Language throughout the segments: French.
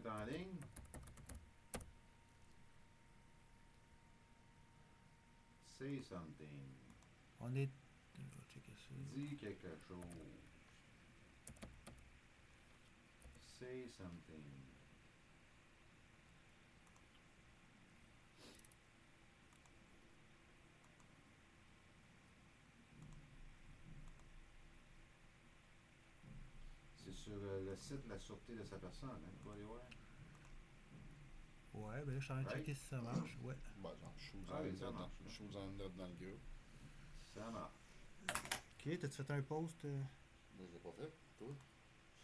est en ligne. Say something. On est. Je vais checker ça. Dis quelque chose. Say something. C'est sur le site de la sûreté de sa personne, hein, tu vas aller voir. Ouais, ben là, je suis en train de Right. checker si ça marche. Ouais. Ben, genre, je Ah oui, ça marche. vous en note dans le groupe. Ça marche. Ok, t'as-tu fait un post? Moi, je l'ai pas fait. Toi?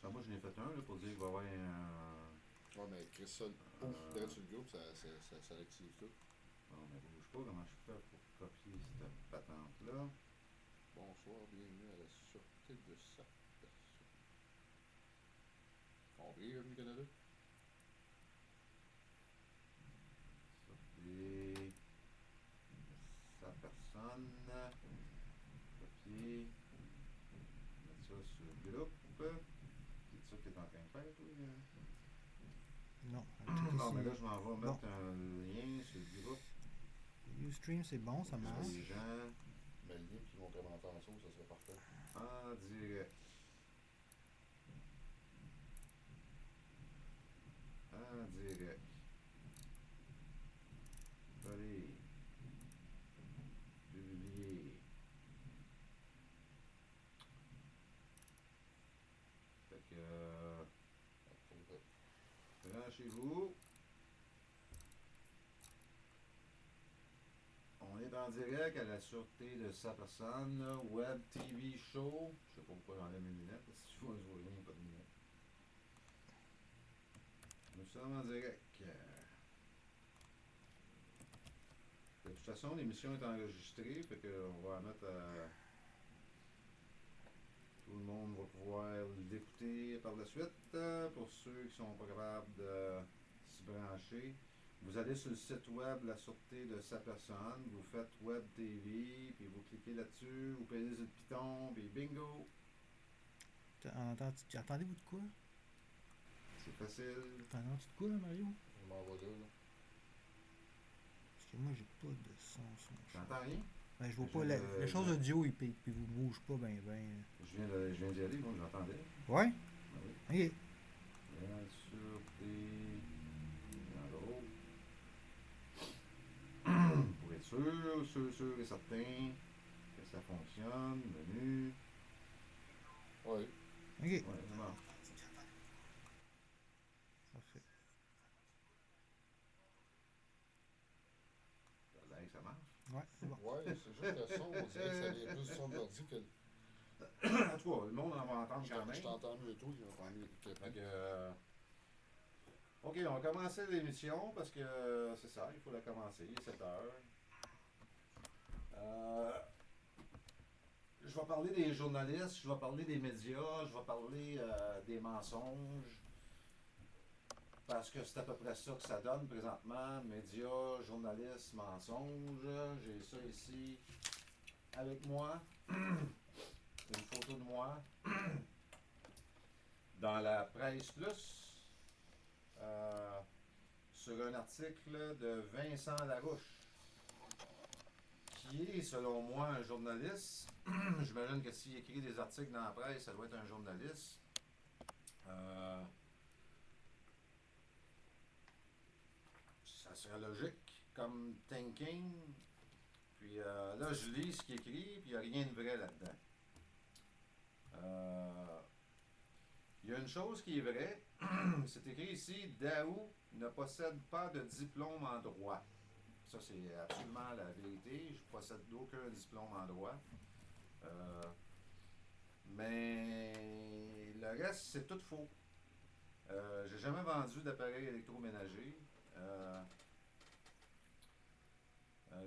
Ça, moi, je n'ai fait un là, pour dire qu'il va y avoir un. Ouais, mais écris ça, pouf, direct sur le groupe, ça l'active tout. Bon, mais bouge pas comment je fais pour copier cette patente-là. Bonsoir, bienvenue à la sûreté de sa personne. Compris, Revenu Canada? Sûreté. Sa personne. Copier. Mettre ça sur le groupe. C'est ça que tu es en train de faire, toi? Non. Non, mais là, je m'en vais mettre un lien sur le groupe. Ustream, c'est bon, ça marche. Les gens Mais le lien puis mon commentaire en dessous, ça serait parfait. en direct. En direct. Coller. Publier. Fait que. Branchez-vous. On est en direct à la sûreté de sa personne. Web TV Show. Je sais pas pourquoi j'enlève mes lunettes. Si tu vois, je vois rien, pas de lunettes. Nous sommes en direct. De toute façon, l'émission est enregistrée, fait qu'on va mettre tout le monde va pouvoir l'écouter par la suite. Pour ceux qui sont pas capables de s'y brancher, vous allez sur le site web La Sûreté de sa personne, vous faites Web TV, puis vous cliquez là-dessus, vous payez sur le piton, puis bingo! Attendez-vous de quoi? C'est facile. T'entends-tu de quoi, là, Mario? Je m'en vais là. Parce que moi, j'ai pas de son. J'entends rien? Ben, je vois pas la chose audio, il puis vous bouge pas ben. Je viens d'y aller, moi, j'entendais. Ouais? Oui. Ok. La Sûreté. Dans l'autre. Pour être sûr et certain que ça fonctionne. Menu. Ouais. Ok. Ouais, ça marche. Parfait. Ça marche. Ouais, c'est bon. Ouais, c'est juste le son, on dirait que ça vient plus du son de l'ordi que. En tout cas, le monde en va entendre quand même. Je t'entends mieux tout, il entend mieux que Fait que, ok, on va commencer l'émission parce que c'est ça, il faut la commencer, il est 7 heures. Je vais parler des journalistes, je vais parler des médias, je vais parler des mensonges. Parce que c'est à peu près ça que ça donne présentement. Médias, journalistes, mensonges. J'ai ça ici avec moi. Une photo de moi. Dans la Presse Plus. Sur un article de Vincent Larouche. Qui est, selon moi, un journaliste. J'imagine que s'il écrit des articles dans la presse, ça doit être un journaliste. Ça serait logique comme thinking. Puis là, je lis ce qu'il écrit, puis il n'y a rien de vrai là-dedans. Il y a une chose qui est vraie. C'est écrit ici, Daou ne possède pas de diplôme en droit. Ça, c'est absolument la vérité. Je ne possède aucun diplôme en droit. Mais le reste, c'est tout faux. J'ai jamais vendu d'appareil électroménager.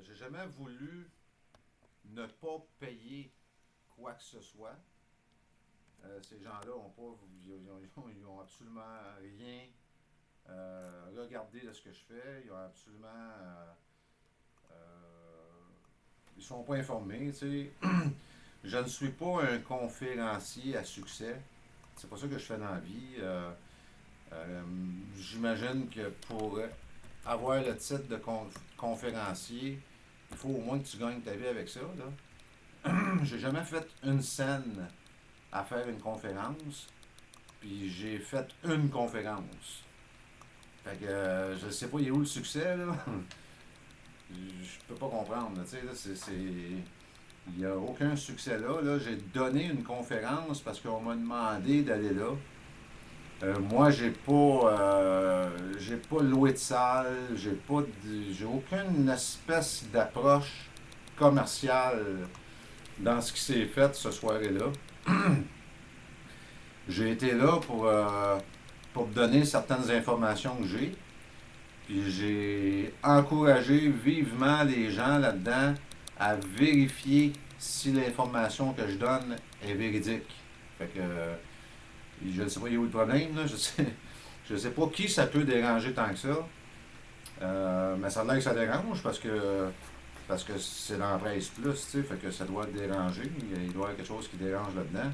J'ai jamais voulu ne pas payer quoi que ce soit. Ces gens-là ils ont absolument rien regardé de ce que je fais. Ils ont absolument... ils sont pas informés, tu sais. Je ne suis pas un conférencier à succès. C'est pas ça que je fais dans la vie. J'imagine que pour avoir le titre de conférencier, il faut au moins que tu gagnes ta vie avec ça, là. J'ai jamais fait une scène à faire une conférence, puis j'ai fait une conférence. Fait que je sais pas, il est où le succès, là? Je peux pas comprendre, tu sais, là, il n'y a aucun succès là, là. J'ai donné une conférence parce qu'on m'a demandé d'aller là. Moi, j'ai pas loué de salle, j'ai aucune espèce d'approche commerciale dans ce qui s'est fait ce soir-là. J'ai été là pour donner certaines informations que j'ai. Puis j'ai encouragé vivement les gens là-dedans à vérifier si l'information que je donne est véridique. Fait que je ne sais pas il est où le problème, là. Je sais pas qui ça peut déranger tant que ça. Mais ça a l'air que ça dérange parce que c'est dans la presse plus, tu sais, fait que ça doit déranger. Il doit y avoir quelque chose qui dérange là-dedans.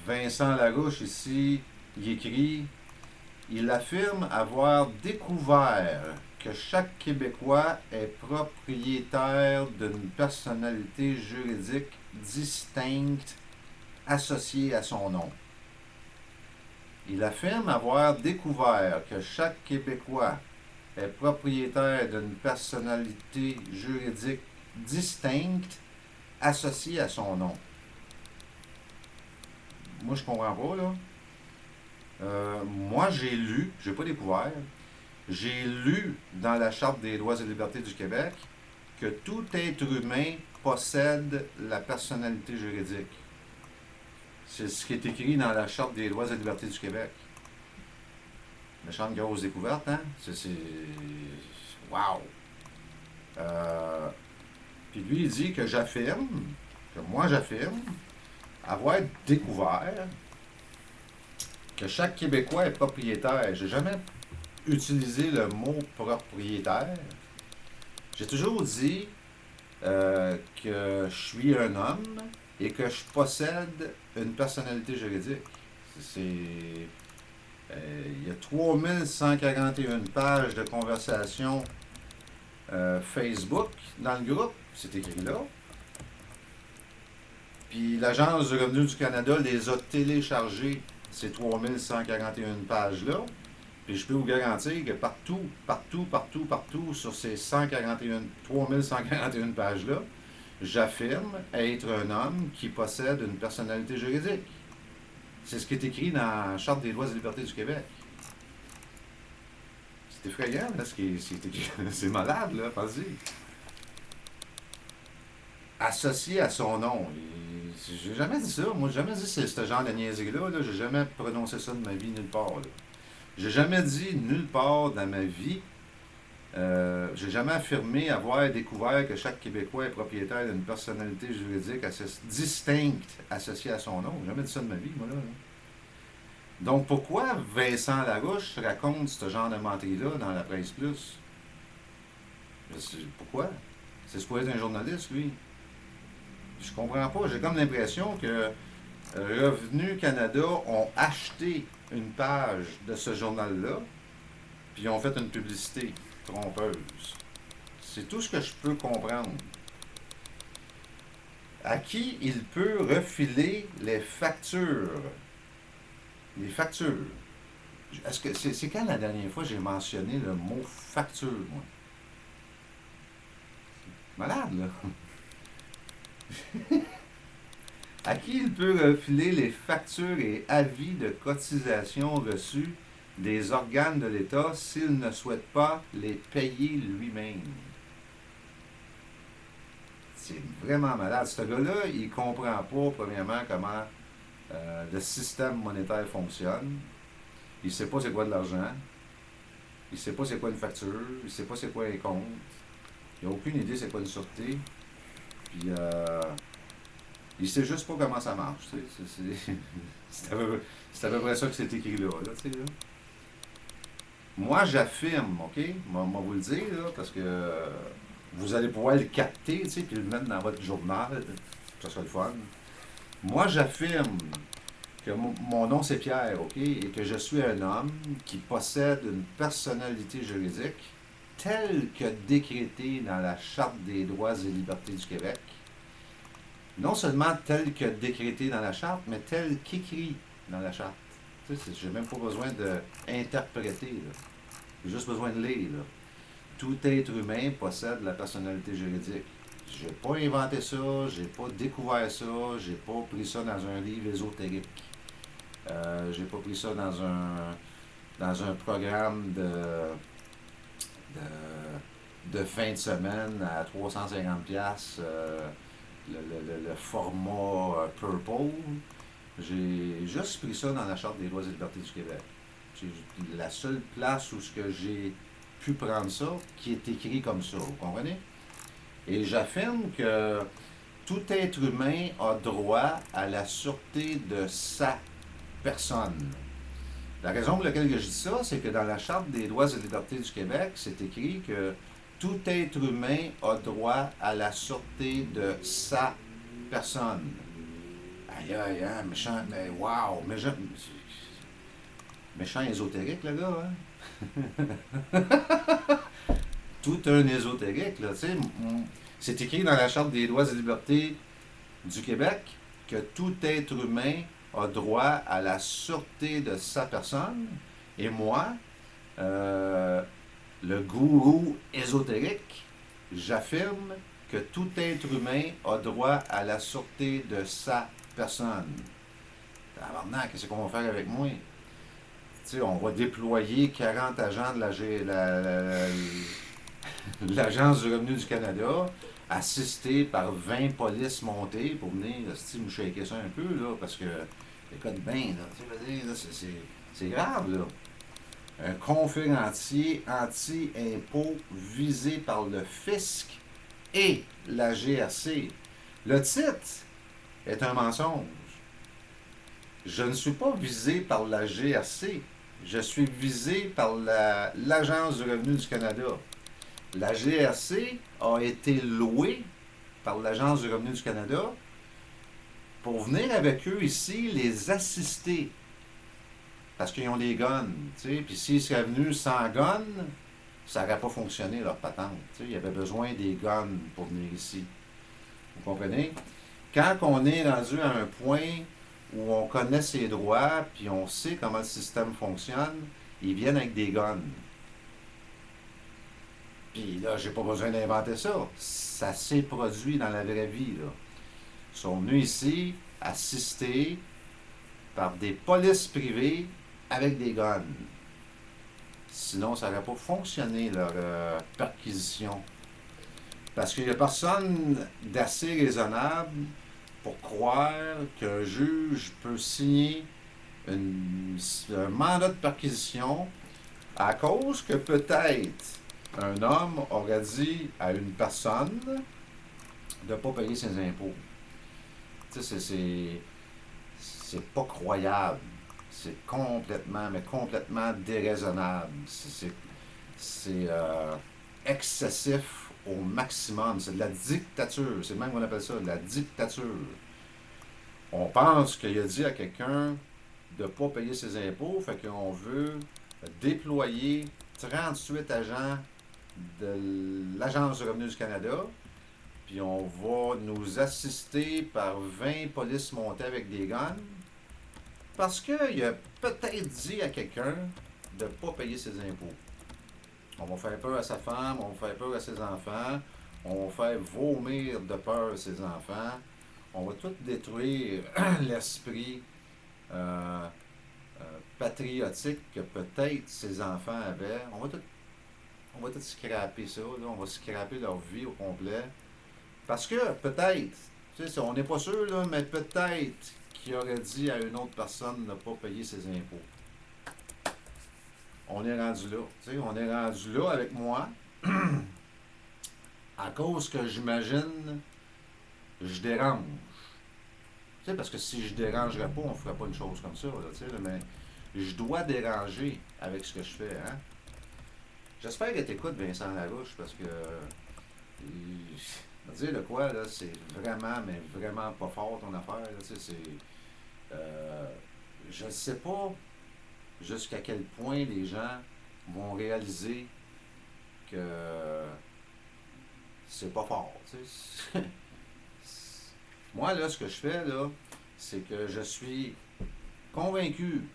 Vincent Larouche ici, il écrit: il affirme avoir découvert que chaque Québécois est propriétaire d'une personnalité juridique distincte associée à son nom. Il affirme avoir découvert que chaque Québécois est propriétaire d'une personnalité juridique distincte associée à son nom. Moi, je comprends pas, là. Moi, j'ai pas découvert, j'ai lu dans la Charte des droits et libertés du Québec que tout être humain possède la personnalité juridique. C'est ce qui est écrit dans la Charte des droits et libertés du Québec. Méchante grosse découverte, hein? C'est... Wow! Puis lui, il dit que moi j'affirme, avoir découvert que chaque Québécois est propriétaire. J'ai jamais utilisé le mot propriétaire. J'ai toujours dit que je suis un homme et que je possède une personnalité juridique. Il y a 3141 pages de conversation Facebook dans le groupe. C'est écrit là. Puis l'Agence du revenu du Canada les a téléchargés, ces 3141 pages-là. Puis je peux vous garantir que partout sur ces 3141 pages-là, j'affirme être un homme qui possède une personnalité juridique. C'est ce qui est écrit dans la Charte des droits et libertés du Québec. C'est effrayant, là, c'est écrit. C'est malade, là, vas-y. Associé à son nom. J'ai jamais dit ça. Moi, j'ai jamais dit ce genre de niaiserie-là. Là. J'ai jamais prononcé ça de ma vie nulle part. Là. J'ai jamais dit nulle part dans ma vie. J'ai jamais affirmé avoir découvert que chaque Québécois est propriétaire d'une personnalité juridique distincte associée à son nom. J'ai jamais dit ça de ma vie, moi, là. Donc, pourquoi Vincent Larouche raconte ce genre de menterie-là dans la presse plus? Pourquoi? C'est supposé être un journaliste, lui. Je comprends pas. J'ai comme l'impression que Revenu Canada ont acheté une page de ce journal-là, puis ils ont fait une publicité trompeuse. C'est tout ce que je peux comprendre. À qui il peut refiler les factures? Les factures. Est-ce que c'est quand la dernière fois j'ai mentionné le mot facture, moi? Malade, là. À qui il peut refiler les factures et avis de cotisation reçus des organes de l'État s'il ne souhaite pas les payer lui-même? C'est vraiment malade. Ce gars-là, il comprend pas, premièrement, comment le système monétaire fonctionne. Il sait pas c'est quoi de l'argent. Il sait pas c'est quoi une facture. Il sait pas c'est quoi un compte. Il n'a aucune idée c'est quoi une sûreté. Puis, il sait juste pas comment ça marche. C'est à peu près ça que c'est écrit là. Là. Moi, j'affirme, OK? Moi, vous le dire, là, parce que vous allez pouvoir le capter, puis le mettre dans votre journal. Ça sera le fun. Moi, j'affirme que mon nom c'est Pierre, OK, et que je suis un homme qui possède une personnalité juridique telle que décrétée dans la Charte des droits et libertés du Québec, non seulement telle que décrétée dans la Charte, mais telle qu'écrite dans la Charte. Tu sais, j'ai même pas besoin d'interpréter, là. J'ai juste besoin de lire, là. Tout être humain possède la personnalité juridique. J'ai pas inventé ça, j'ai pas découvert ça, j'ai pas pris ça dans un livre ésotérique. J'ai pas pris ça dans un programme de fin de semaine à 350$, le format Purple. J'ai juste pris ça dans la Charte des droits et libertés du Québec. C'est la seule place où ce que j'ai pu prendre ça, qui est écrit comme ça, vous comprenez? Et j'affirme que tout être humain a droit à la sûreté de sa personne. La raison pour laquelle je dis ça, c'est que dans la Charte des droits et libertés du Québec, c'est écrit que tout être humain a droit à la sûreté de sa personne. Aïe aïe, hein, méchant, mais wow, méchant ésotérique, le gars, hein? Tout un ésotérique, là, tu sais. C'est écrit dans la Charte des droits et libertés du Québec que tout être humain a droit à la sûreté de sa personne. Et moi, le gourou ésotérique, j'affirme que tout être humain a droit à la sûreté de sa personne. Alors maintenant, qu'est-ce qu'on va faire avec moi? Tu sais, on va déployer 40 agents de l'Agence du revenu du Canada, assistés par 20 polices montées pour venir me shaker ça un peu, là, parce que, écoute bien, là, tu sais, là, c'est grave, là. Un conférencier anti-impôt visé par le fisc et la GRC. Le titre est un mensonge. Je ne suis pas visé par la GRC. Je suis visé par l'Agence du revenu du Canada. La GRC a été louée par l'Agence du revenu du Canada pour venir avec eux ici les assister. Parce qu'ils ont des guns, tu sais. Puis s'ils seraient venus sans guns, ça n'aurait pas fonctionné leur patente. Tu sais. Il y avait besoin des guns pour venir ici. Vous comprenez? Quand on est rendu à un point où on connaît ses droits, puis on sait comment le système fonctionne, ils viennent avec des guns. Puis là, j'ai pas besoin d'inventer ça. Ça s'est produit dans la vraie vie, là. Ils sont venus ici, assistés par des polices privées avec des guns. Sinon, ça n'aurait pas fonctionné, leur perquisition. Parce qu'il n'y a personne d'assez raisonnable pour croire qu'un juge peut signer un mandat de perquisition à cause que peut-être un homme aurait dit à une personne de ne pas payer ses impôts. Tu sais, c'est pas croyable. C'est complètement, mais complètement déraisonnable. C'est excessif au maximum. C'est de la dictature. C'est même qu'on appelle ça de la dictature. On pense qu'il a dit à quelqu'un de ne pas payer ses impôts, fait qu'on veut déployer 38 agents de l'Agence du revenu du Canada, puis on va nous assister par 20 polices montées avec des guns, parce qu'il a peut-être dit à quelqu'un de ne pas payer ses impôts. On va faire peur à sa femme, on va faire peur à ses enfants, on va faire vomir de peur ses enfants, on va tout détruire l'esprit patriotique que peut-être ses enfants avaient. On va tout scraper ça, là. On va scraper leur vie au complet. Parce que peut-être, tu sais, on n'est pas sûr, là, mais peut-être qu'il aurait dit à une autre personne de ne pas payer ses impôts. On est rendu là. Tu sais, on est rendu là avec moi à cause que j'imagine je dérange. Tu sais, parce que si je dérangerais pas, on ne ferait pas une chose comme ça, là, tu sais, là, mais je dois déranger avec ce que je fais, hein. J'espère que tu écoutes Vincent Larouche, parce que je veux dire de quoi, là, c'est vraiment, mais vraiment pas fort ton affaire, là, tu sais, je ne sais pas jusqu'à quel point les gens vont réaliser que c'est pas fort. Tu sais. Moi, là, ce que je fais, là, c'est que je suis convaincu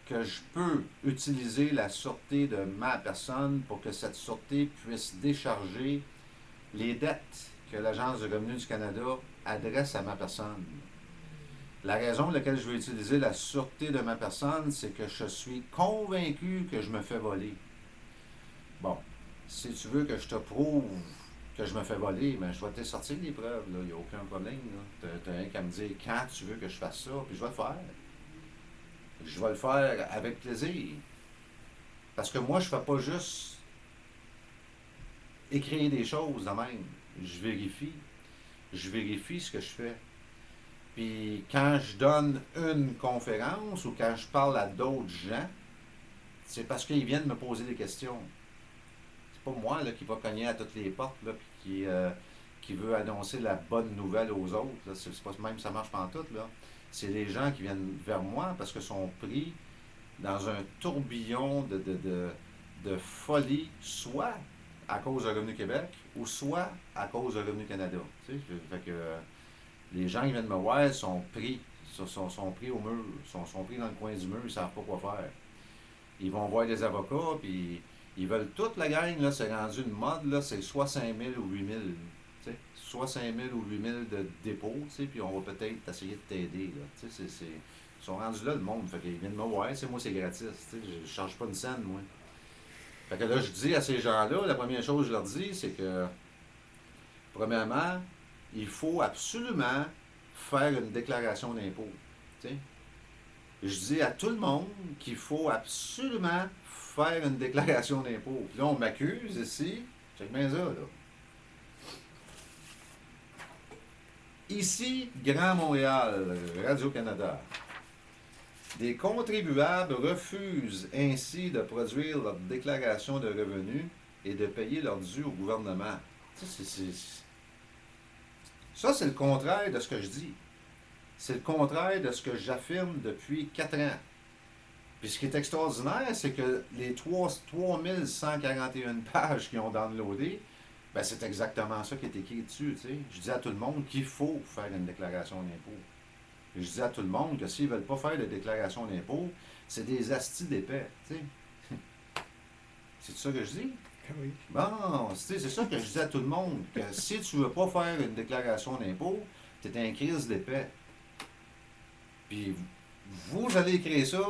que je peux utiliser la sûreté de ma personne pour que cette sûreté puisse décharger les dettes que l'Agence du revenu du Canada adresse à ma personne. La raison pour laquelle je veux utiliser la sûreté de ma personne, c'est que je suis convaincu que je me fais voler. Bon, si tu veux que je te prouve que je me fais voler, ben, je vais te sortir des preuves, il n'y a aucun problème. Tu n'as rien qu'à me dire quand tu veux que je fasse ça, puis je vais le faire. Je vais le faire avec plaisir. Parce que moi, je ne fais pas juste écrire des choses de même. Je vérifie. Je vérifie ce que je fais. Puis quand je donne une conférence ou quand je parle à d'autres gens, c'est parce qu'ils viennent me poser des questions. C'est pas moi là, qui va cogner à toutes les portes là, puis qui veut annoncer la bonne nouvelle aux autres. Là. C'est pas même ça marche pas en tout. Là. C'est les gens qui viennent vers moi parce qu'ils sont pris dans un tourbillon de folie, soit à cause de Revenu Québec ou soit à cause de Revenu Canada. Tu sais, fait que les gens qui viennent me voir sont pris, sont pris au mur, sont pris dans le coin du mur, ils ne savent pas quoi faire. Ils vont voir des avocats, puis ils veulent toute la gang, là, c'est rendu une mode, là, c'est soit 5 000 ou 8 000. Tu sais, soit 5 000 ou 8 000 de dépôt, tu sais, puis on va peut-être essayer de t'aider. Là, tu sais, ils sont rendus là, le monde. Fait qu'ils viennent me voir, moi, c'est gratis. Tu sais, je ne charge pas une scène, moi. Fait que là, je dis à ces gens-là, la première chose que je leur dis, c'est que, premièrement, il faut absolument faire une déclaration d'impôt. Tu sais. Je dis à tout le monde qu'il faut absolument faire une déclaration d'impôt. Puis là, on m'accuse ici. Check bien ça, là. Ici, Grand Montréal, Radio-Canada. Des contribuables refusent ainsi de produire leur déclaration de revenus et de payer leur dû au gouvernement. Ça, c'est le contraire de ce que je dis. C'est le contraire de ce que j'affirme depuis 4 ans. Puis ce qui est extraordinaire, c'est que les 3141 pages qu'ils ont downloadées, ben c'est exactement ça qui est écrit dessus. T'sais. Je dis à tout le monde qu'il faut faire une déclaration d'impôt. Je dis à tout le monde que s'ils ne veulent pas faire de déclaration d'impôt, c'est des astis d'épais. C'est ça que je dis? Oui. Bon, c'est ça que je dis à tout le monde, que si tu ne veux pas faire une déclaration d'impôt, tu es un crise d'épais. Puis vous allez écrire ça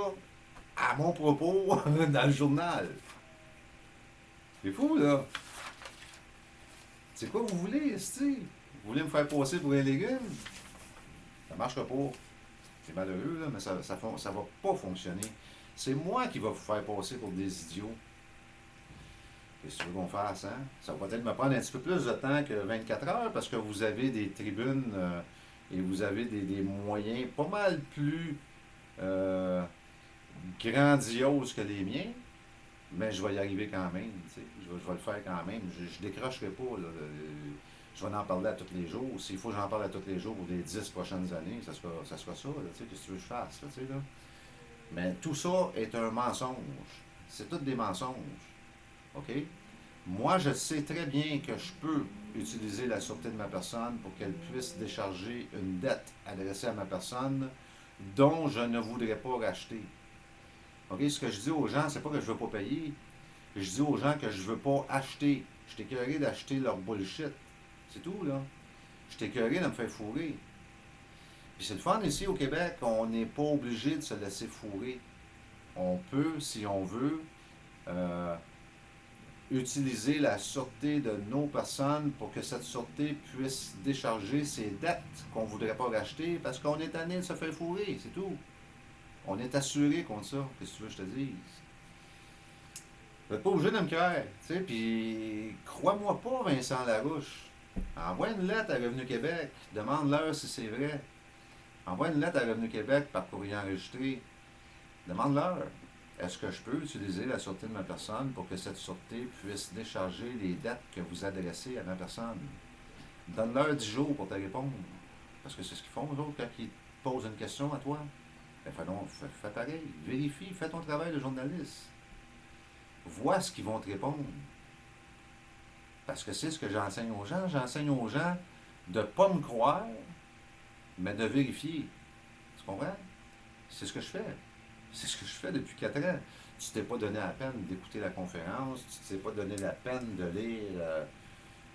à mon propos dans le journal. C'est fou, là. C'est quoi vous voulez, esti? Vous voulez me faire passer pour un légume? Ça marchera pas. C'est malheureux, là, mais ça va pas fonctionner. C'est moi qui va vous faire passer pour des idiots. Qu'est-ce que tu veux qu'on fasse, hein? Ça va peut-être me prendre un petit peu plus de temps que 24 heures parce que vous avez des tribunes et vous avez des moyens pas mal plus grandioses que les miens. Mais je vais y arriver quand même. Je vais le faire quand même. Je ne décrocherai pas. Là, je vais en parler à tous les jours. S'il faut que j'en parle à tous les jours pour les 10 prochaines années, ça sera ça. Qu'est-ce que tu veux que je fasse? Là? Mais tout ça est un mensonge. C'est tous des mensonges. OK? Moi, je sais très bien que je peux utiliser la sûreté de ma personne pour qu'elle puisse décharger une dette adressée à ma personne dont je ne voudrais pas racheter. OK? Ce que je dis aux gens, c'est pas que je veux pas payer. Je dis aux gens que je veux pas acheter. Je suis écœuré d'acheter leur bullshit. C'est tout, là. Je suis écœuré de me faire fourrer. Puis c'est le fun ici au Québec, on n'est pas obligé de se laisser fourrer. On peut, si on veut, utiliser la sûreté de nos personnes pour que cette sûreté puisse décharger ces dettes qu'on ne voudrait pas racheter parce qu'on est tanné de se faire fourrer, c'est tout. On est assuré contre ça, qu'est-ce que tu veux que je te dise? Vous n'êtes pas obligé de me croire, tu sais, puis crois-moi pas, Vincent Larouche. Envoie une lettre à Revenu Québec, demande-leur si c'est vrai. Envoie une lettre à Revenu Québec par courrier enregistré. Demande-leur, est-ce que je peux utiliser la sûreté de ma personne pour que cette sûreté puisse décharger les dettes que vous adressez à ma personne? Donne-leur 10 jours pour te répondre. Parce que c'est ce qu'ils font, eux autres, quand ils te posent une question à toi. Ben, fais pareil. Vérifie, fais ton travail de journaliste. Vois ce qu'ils vont te répondre. Parce que c'est ce que j'enseigne aux gens. J'enseigne aux gens de ne pas me croire, mais de vérifier. Tu comprends? C'est ce que je fais. C'est ce que je fais depuis 4 ans. Tu t'es pas donné la peine d'écouter la conférence, tu t'es pas donné la peine de lire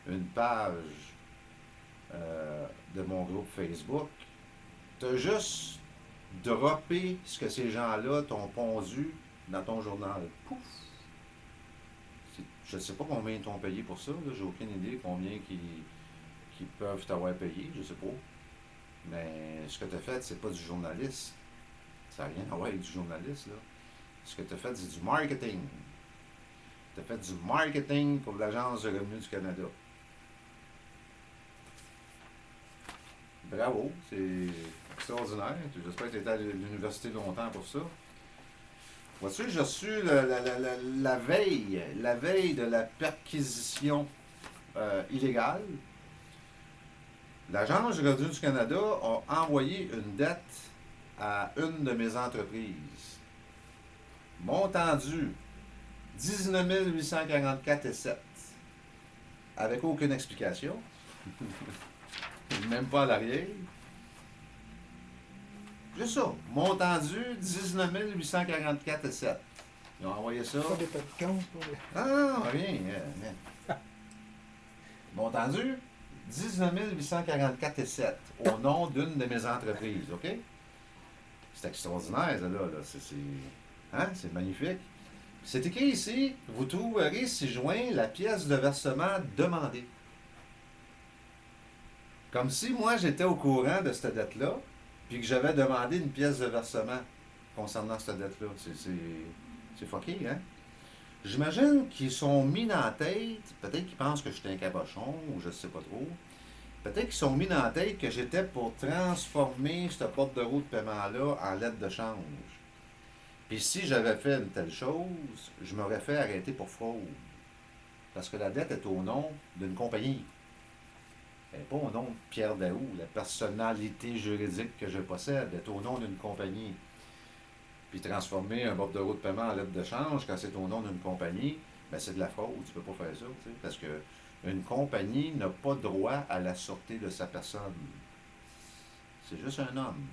une page de mon groupe Facebook. Tu as juste droppé ce que ces gens-là t'ont pondu dans ton journal. Pouf! Je ne sais pas combien ils t'ont payé pour ça. J'ai aucune idée combien qui peuvent t'avoir payé, je sais pas. Mais ce que tu as fait, c'est pas du journaliste. Ça n'a rien à voir avec du journaliste, là. Ce que tu as fait, c'est du marketing. Tu as fait du marketing pour l'Agence de revenus du Canada. Bravo, c'est extraordinaire. J'espère que tu étais à l'université longtemps pour ça. Vois-tu, j'ai reçu la veille de la perquisition illégale. L'Agence du revenu du Canada a envoyé une dette à une de mes entreprises. Montant dû 19 844,7 avec aucune explication. Même pas à l'arrière. Juste ça. Montant dû 19 844,7. Ils ont envoyé ça. Pas des pas de compte pour les... Ah, rien. Montant dû 19 844,7 au nom d'une de mes entreprises. OK? C'est extraordinaire, ça, là. C'est magnifique. C'est écrit ici, vous trouverez ci-joint la pièce de versement demandée. Comme si moi j'étais au courant de cette dette-là, puis que j'avais demandé une pièce de versement concernant cette dette-là. C'est fucké, hein? J'imagine qu'ils sont mis dans la tête, peut-être qu'ils pensent que j'étais un cabochon, ou je ne sais pas trop. Peut-être qu'ils sont mis dans la tête que j'étais pour transformer cette porte de route de paiement-là en lettre de change. Puis si j'avais fait une telle chose, je m'aurais fait arrêter pour fraude. Parce que la dette est au nom d'une compagnie. Elle n'est pas au nom de Pierre Daou. La personnalité juridique que je possède est au nom d'une compagnie. Puis transformer un bord de route de paiement en lettre de change quand c'est au nom d'une compagnie, ben c'est de la fraude. Tu ne peux pas faire ça. Tu sais, parce que une compagnie n'a pas droit à la sûreté de sa personne. C'est juste un homme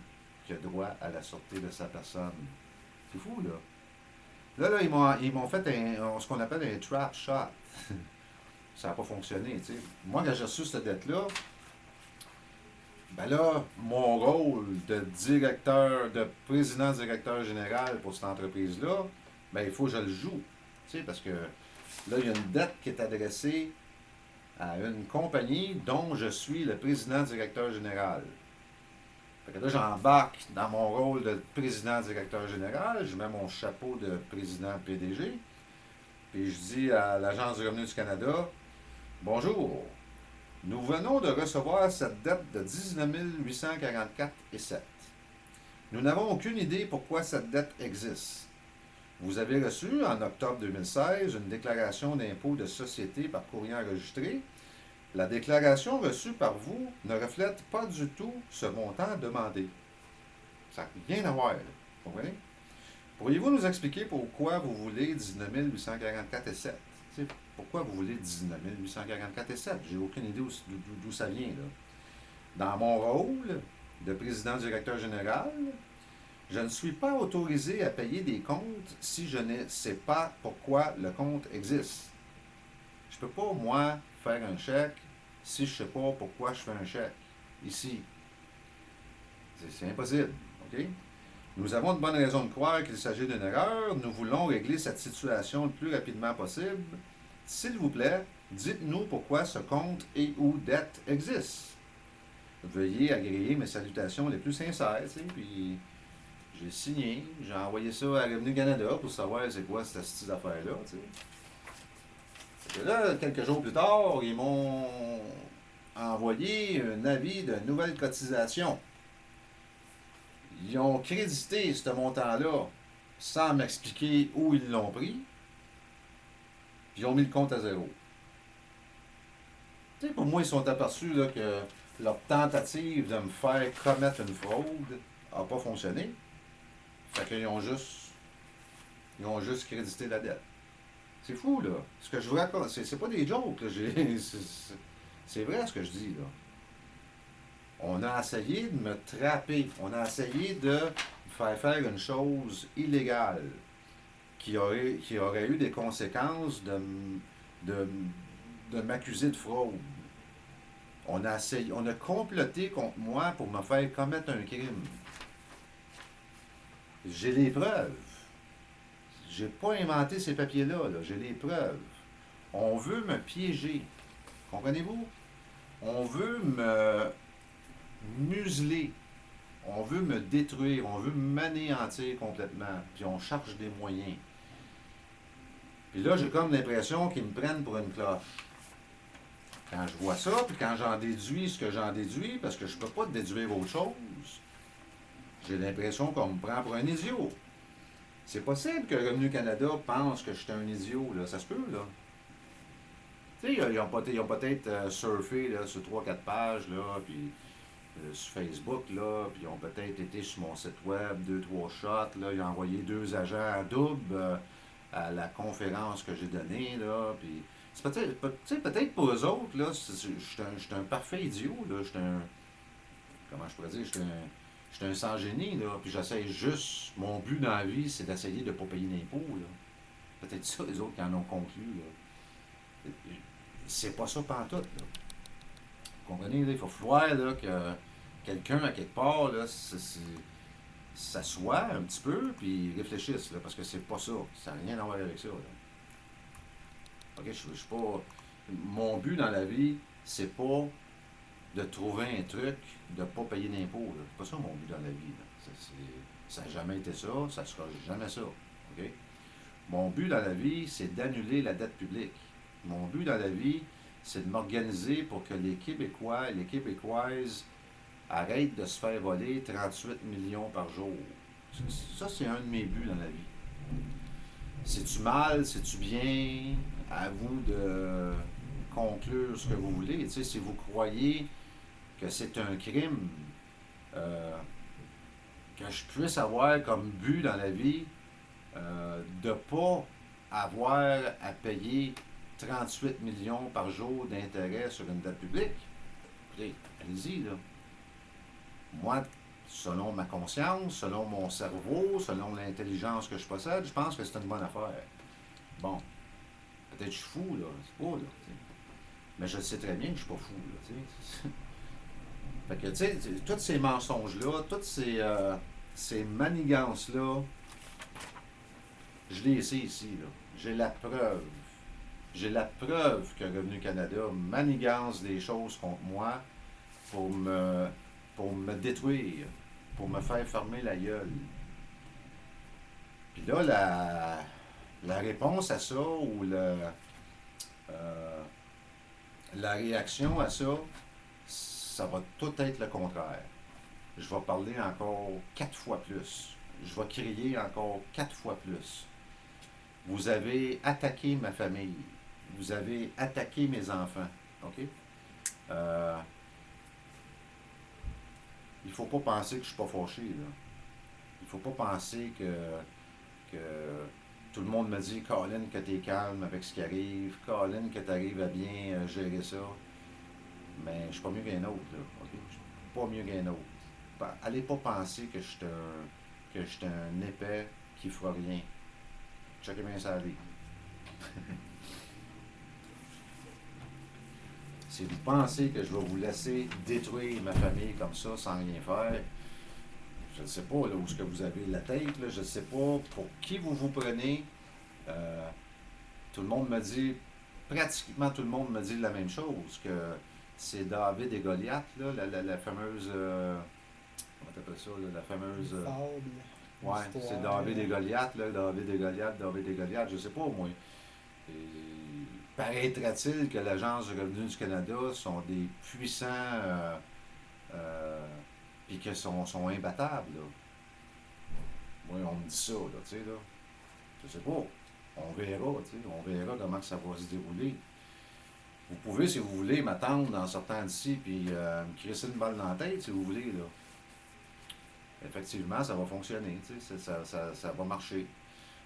qui a droit à la sûreté de sa personne. C'est fou, là. Là, ils m'ont fait ce qu'on appelle un trap shot. Ça n'a pas fonctionné, tu sais. Moi, quand j'ai reçu cette dette-là, ben là, mon rôle de président-directeur général pour cette entreprise-là, ben il faut que je le joue. Tu sais, parce que là, il y a une dette qui est adressée à une compagnie dont je suis le président-directeur général. Fait que là, j'embarque dans mon rôle de président-directeur général, je mets mon chapeau de président PDG, puis je dis à l'Agence du revenu du Canada, « Bonjour, nous venons de recevoir cette dette de 19 844,7. Nous n'avons aucune idée pourquoi cette dette existe. Vous avez reçu, en octobre 2016, une déclaration d'impôt de société par courrier enregistré. La déclaration reçue par vous ne reflète pas du tout ce montant demandé. » Ça n'a rien à voir, là. Vous comprenez? Pourriez-vous nous expliquer pourquoi vous voulez 19 844,7? Pourquoi vous voulez 19 844,7? J'ai aucune idée d'où ça vient, là. Dans mon rôle de président-directeur général, je ne suis pas autorisé à payer des comptes si je ne sais pas pourquoi le compte existe. Je ne peux pas, moi, faire un chèque si je ne sais pas pourquoi je fais un chèque. Ici. C'est impossible. OK? Nous avons de bonnes raisons de croire qu'il s'agit d'une erreur. Nous voulons régler cette situation le plus rapidement possible. S'il vous plaît, dites-nous pourquoi ce compte et ou dette existe. Veuillez agréer mes salutations les plus sincères, tu sais, puis j'ai signé, j'ai envoyé ça à Revenu Canada pour savoir c'est quoi cette petite affaire-là, tu sais. Et là, quelques jours plus tard, ils m'ont envoyé un avis de nouvelle cotisation. Ils ont crédité ce montant-là sans m'expliquer où ils l'ont pris. Puis ils ont mis le compte à zéro. Tu sais, pour moi, ils sont aperçus là, que leur tentative de me faire commettre une fraude n'a pas fonctionné. Fait qu'ils ont juste crédité la dette. C'est fou, là. Ce que je vous raconte, c'est pas des jokes, là. C'est vrai ce que je dis, là. On a essayé de me trapper. On a essayé de me faire une chose illégale qui aurait eu des conséquences de m'accuser de fraude. On a comploté contre moi pour me faire commettre un crime. J'ai les preuves. J'ai pas inventé ces papiers-là, là. J'ai les preuves. On veut me piéger. Comprenez-vous? On veut me museler. On veut me détruire. On veut m'anéantir complètement. Puis on cherche des moyens. Puis là, j'ai comme l'impression qu'ils me prennent pour une cloche. Quand je vois ça, puis quand j'en déduis ce que j'en déduis, parce que je peux pas déduire autre chose, j'ai l'impression qu'on me prend pour un idiot. C'est possible que Revenu Canada pense que je suis un idiot, là. Ça se peut, là. Tu sais, ils ont peut-être surfé là, sur 3-4 pages, là, puis sur Facebook, là, puis ils ont peut-être été sur mon site web, 2-3 shots, là, ils ont envoyé 2 agents à double à la conférence que j'ai donnée, là, puis c'est peut-être pour eux autres, là, je suis un parfait idiot, là, je suis un, comment je pourrais dire, je suis un sans génie, là, puis j'essaie juste, mon but dans la vie, c'est d'essayer de ne pas payer d'impôts, là. Peut-être ça, les autres, qui en ont conclu, là. C'est pas ça pantoute, là. Vous comprenez, là, il faut voir, là, que quelqu'un, à quelque part, là, s'assoit un petit peu, puis réfléchisse, là, parce que c'est pas ça. Ça n'a rien à voir avec ça, là. OK, je suis pas... Mon but dans la vie, c'est pas de trouver un truc de pas payer d'impôts, là. C'est pas ça mon but dans la vie, là. Ça n'a jamais été ça, ça sera jamais ça, OK? Mon but dans la vie, c'est d'annuler la dette publique. Mon but dans la vie, c'est de m'organiser pour que les Québécois et les Québécoises arrêtent de se faire voler 38 millions par jour. Ça, c'est un de mes buts dans la vie. C'est-tu mal, c'est-tu bien? À vous de conclure ce que vous voulez. Tu sais, si vous croyez que c'est un crime, que je puisse avoir comme but dans la vie de ne pas avoir à payer 38 millions par jour d'intérêt sur une dette publique. Écoutez, allez-y, là. Moi, selon ma conscience, selon mon cerveau, selon l'intelligence que je possède, je pense que c'est une bonne affaire. Bon, peut-être que je suis fou, là. C'est pas, là. T'sais. Mais je sais très bien que je suis pas fou, là. T'sais. Fait que, tu sais, tous ces mensonges-là, toutes ces manigances-là, je les sais ici, là. J'ai la preuve. J'ai la preuve que Revenu Canada manigance des choses contre moi pour me détruire, pour me faire fermer la gueule. Puis là, la réponse à ça ou la réaction à ça, ça va tout être le contraire. Je vais parler encore 4 fois plus. Je vais crier encore 4 fois plus. Vous avez attaqué ma famille. Vous avez attaqué mes enfants. OK? Il ne faut pas penser que je ne suis pas fâché, là. Il ne faut pas penser que tout le monde me dit « Colin, que tu es calme avec ce qui arrive. Colin, que tu arrives à bien gérer ça. » Mais je ne suis pas mieux qu'un autre, là. Okay? Je suis pas mieux qu'un autre. Allez pas penser que je suis un épais qui ne fera rien. Checkez bien ça aller. Si vous pensez que je vais vous laisser détruire ma famille comme ça sans rien faire, je ne sais pas là, où est-ce que vous avez la tête, là, je ne sais pas pour qui vous vous prenez. Tout le monde me dit, pratiquement tout le monde me dit la même chose, que c'est David et Goliath, là, la fameuse... comment t'appelles ça, là, la fameuse... ouais, c'est David et Goliath, là, David et Goliath, je sais pas, moi. Paraîtra-t-il que l'Agence du revenu du Canada sont des puissants puis qu'ils sont imbattables, là. Moi, on me dit ça, là, tu sais, là. Je sais pas. On verra, tu sais. On verra comment ça va se dérouler. Vous pouvez, si vous voulez, m'attendre en sortant d'ici puis me crisser une balle dans la tête, si vous voulez, là. effectivement, ça va fonctionner, tu sais, ça va marcher.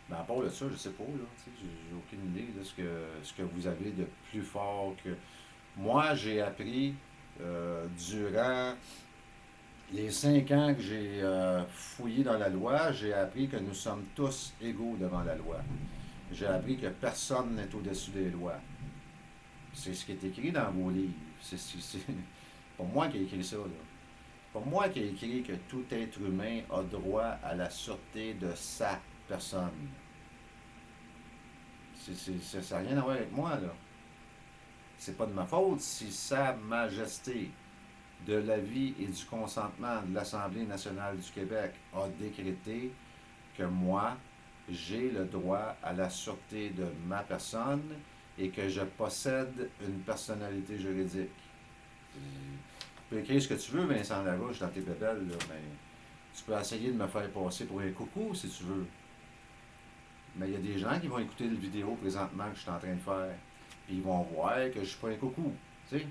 Mais à part de ça, je sais pas, là, tu sais, j'ai aucune idée de ce que vous avez de plus fort que. Moi, j'ai appris durant les 5 ans que j'ai fouillé dans la loi, j'ai appris que nous sommes tous égaux devant la loi. J'ai appris que personne n'est au-dessus des lois. C'est ce qui est écrit dans vos livres. C'est pas moi qui ai écrit ça, là. C'est pas moi qui ai écrit que tout être humain a droit à la sûreté de sa personne. Ça n'a rien à voir avec moi, là. C'est pas de ma faute si Sa Majesté de l'avis et du consentement de l'Assemblée nationale du Québec a décrété que moi, j'ai le droit à la sûreté de ma personne et que je possède une personnalité juridique. Tu peux écrire ce que tu veux, Vincent Larouche, dans tes bébelles, là, mais tu peux essayer de me faire passer pour un coucou si tu veux. Mais il y a des gens qui vont écouter la vidéo présentement que je suis en train de faire. Puis ils vont voir que je ne suis pas un coucou. Tu sais?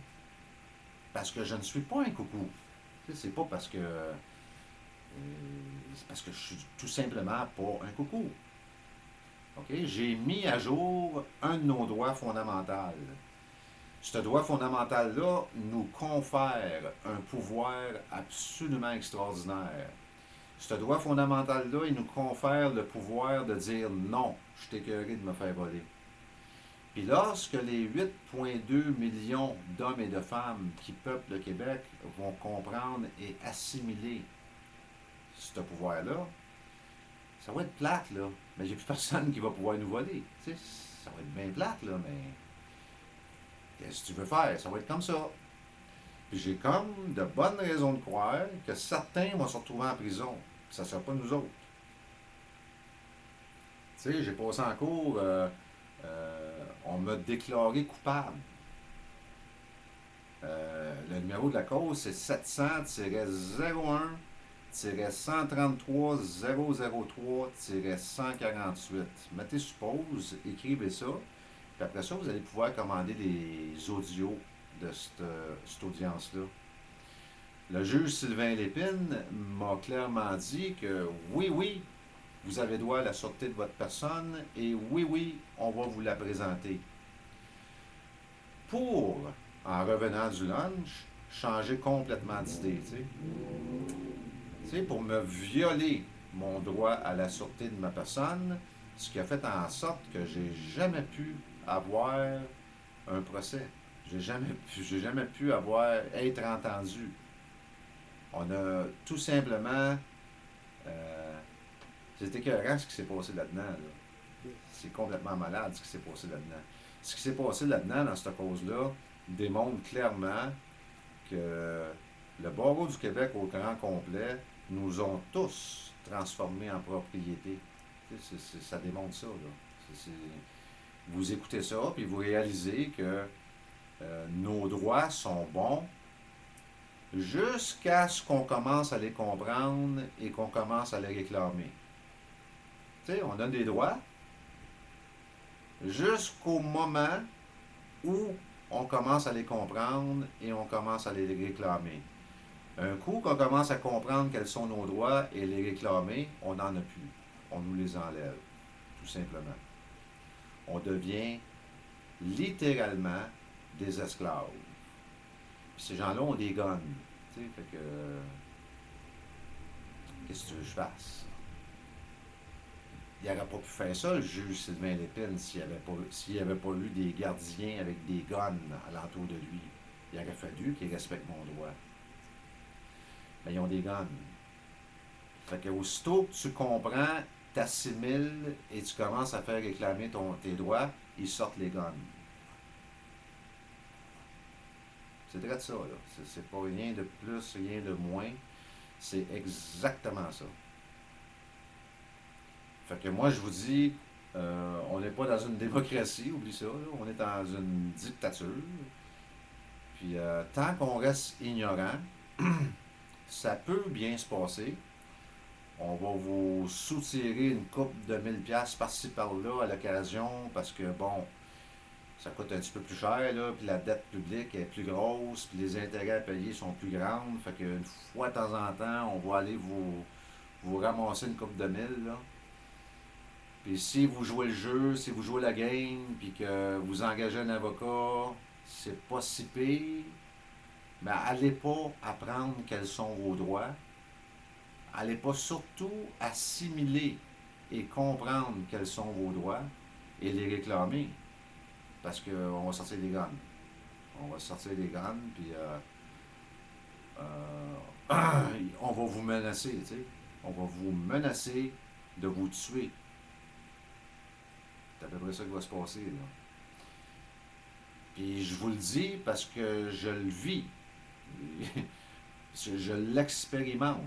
Parce que je ne suis pas un coucou. Tu sais, c'est pas parce que. C'est parce que je suis tout simplement pas un coucou. OK? J'ai mis à jour un de nos droits fondamentaux. Ce droit fondamental-là nous confère un pouvoir absolument extraordinaire. Ce droit fondamental-là, il nous confère le pouvoir de dire non, je suis écœuré de me faire voler. Puis lorsque les 8,2 millions d'hommes et de femmes qui peuplent le Québec vont comprendre et assimiler ce pouvoir-là, ça va être plate, là. Mais il n'y a plus personne qui va pouvoir nous voler. Tu sais, ça va être bien plate, là, mais qu'est-ce que tu veux faire? Ça va être comme ça. Puis j'ai comme de bonnes raisons de croire que certains vont se retrouver en prison. Puis ça ne sera pas nous autres. Tu sais, j'ai passé en cours, on m'a déclaré coupable. Le numéro de la cause, c'est 700-01-133-003-148. Mettez sur pause, écrivez ça, puis après ça, vous allez pouvoir commander les audios de cette audience-là. Le juge Sylvain Lépine m'a clairement dit que oui, vous avez droit à la sûreté de votre personne et oui, on va vous la présenter. Pour, en revenant du lunch, changer complètement d'idée, tu sais, pour me violer mon droit à la sûreté de ma personne, ce qui a fait en sorte que j'ai jamais pu avoir un procès. J'ai jamais pu être entendu. On a tout simplement. C'est écœurant ce qui s'est passé là-dedans. Là. C'est complètement malade ce qui s'est passé là-dedans. Ce qui s'est passé là-dedans, dans cette cause-là, démontre clairement que le barreau du Québec au grand complet nous ont tous transformés en propriété. Ça démontre ça. Là. Vous écoutez ça, puis vous réalisez que nos droits sont bons jusqu'à ce qu'on commence à les comprendre et qu'on commence à les réclamer. Tu sais, on a des droits jusqu'au moment où on commence à les comprendre et on commence à les réclamer. Un coup qu'on commence à comprendre quels sont nos droits et les réclamer, on n'en a plus. On nous les enlève, tout simplement. On devient littéralement des esclaves. Puis ces gens-là ont des guns. Tu sais, fait que. Qu'est-ce que tu veux que je fasse? Il n'aurait pas pu faire ça, le juge Sylvain Lépine, s'il n'y avait pas eu des gardiens avec des guns alentour de lui. Il aurait fallu qu'il respecte mon droit. Mais ils ont des guns. Fait que aussitôt que tu comprends, t'assimiles et tu commences à faire réclamer tes droits, ils sortent les guns. C'est vrai de ça, là. C'est pas rien de plus, rien de moins. C'est exactement ça. Fait que moi, je vous dis, on n'est pas dans une démocratie, oublie ça, là. On est dans une dictature. Puis tant qu'on reste ignorant, ça peut bien se passer. On va vous soutirer une coupe de 1000$ par-ci par-là à l'occasion parce que, bon, ça coûte un petit peu plus cher, là, puis la dette publique est plus grosse, puis les intérêts à payer sont plus grands. Fait qu'une fois de temps en temps, on va aller vous ramasser une coupe de mille, là. Puis si vous jouez le jeu, si vous jouez la game, puis que vous engagez un avocat, c'est pas si pire, mais allez pas apprendre quels sont vos droits. Allez pas surtout assimiler et comprendre quels sont vos droits et les réclamer. Parce qu'on va sortir des guns. On va sortir des guns, puis on va vous menacer, tu sais. On va vous menacer de vous tuer. C'est à peu près ça qui va se passer, là. Puis je vous le dis parce que je le vis. Je l'expérimente.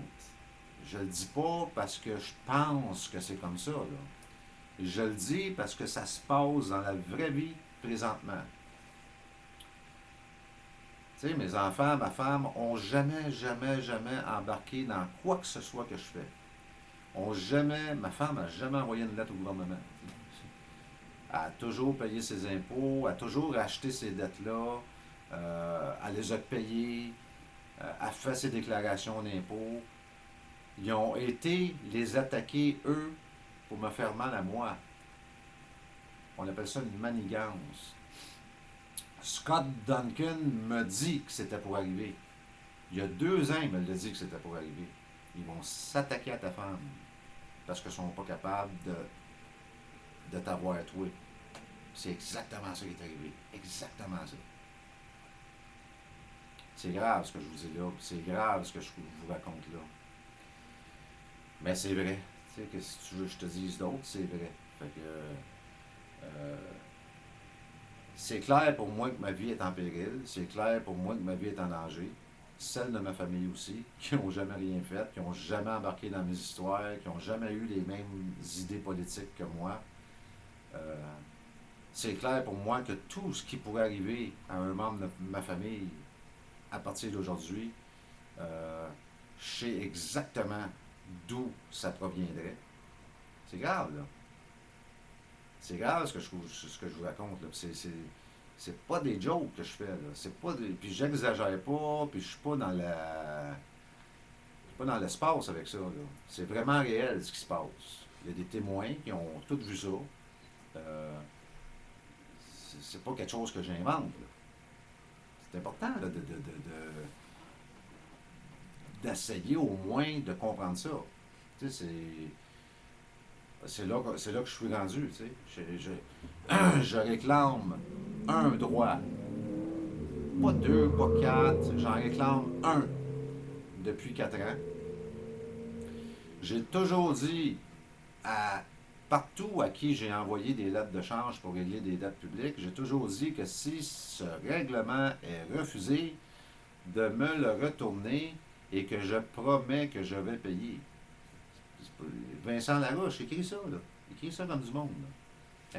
Je le dis pas parce que je pense que c'est comme ça, là. Je le dis parce que ça se passe dans la vraie vie présentement. Tu sais, mes enfants, ma femme ont jamais embarqué dans quoi que ce soit que je fais. Ma femme n'a jamais envoyé une lettre au gouvernement. Elle a toujours payé ses impôts, elle a toujours acheté ces dettes-là, elle les a payées, elle fait ses déclarations d'impôts. Ils ont été les attaquer, eux, pour me faire mal à moi. On appelle ça une manigance. Scott Duncan me dit que c'était pour arriver. Il y a 2 ans, il me l'a dit que c'était pour arriver. Ils vont s'attaquer à ta femme parce qu'ils ne sont pas capables de t'avoir tué. C'est exactement ça qui est arrivé. Exactement ça. C'est grave ce que je vous dis là. C'est grave ce que je vous raconte là. Mais c'est vrai. Tu sais, que si tu veux que je te dise d'autres, c'est vrai. Fait que c'est clair pour moi que ma vie est en péril. C'est clair pour moi que ma vie est en danger. Celle de ma famille aussi, qui n'ont jamais rien fait, qui n'ont jamais embarqué dans mes histoires, qui n'ont jamais eu les mêmes idées politiques que moi. C'est clair pour moi que tout ce qui pourrait arriver à un membre de ma famille à partir d'aujourd'hui, je sais exactement d'où ça proviendrait. C'est grave, là. C'est grave ce que je vous raconte, là. C'est pas des jokes que je fais, là. Puis j'exagère pas, puis je suis pas dans l'espace avec ça, là. C'est vraiment réel ce qui se passe. Il y a des témoins qui ont tous vu ça. C'est pas quelque chose que j'invente, là. C'est important, là, d'essayer au moins de comprendre ça. Tu sais, c'est là que je suis rendu, tu sais. Je réclame un droit. Pas 2, pas 4, j'en réclame un depuis 4 ans. J'ai toujours dit partout à qui j'ai envoyé des lettres de change pour régler des dettes publiques, j'ai toujours dit que si ce règlement est refusé, de me le retourner et que je promets que je vais payer. Vincent Larouche, écris ça, là. Écris ça comme du monde, là.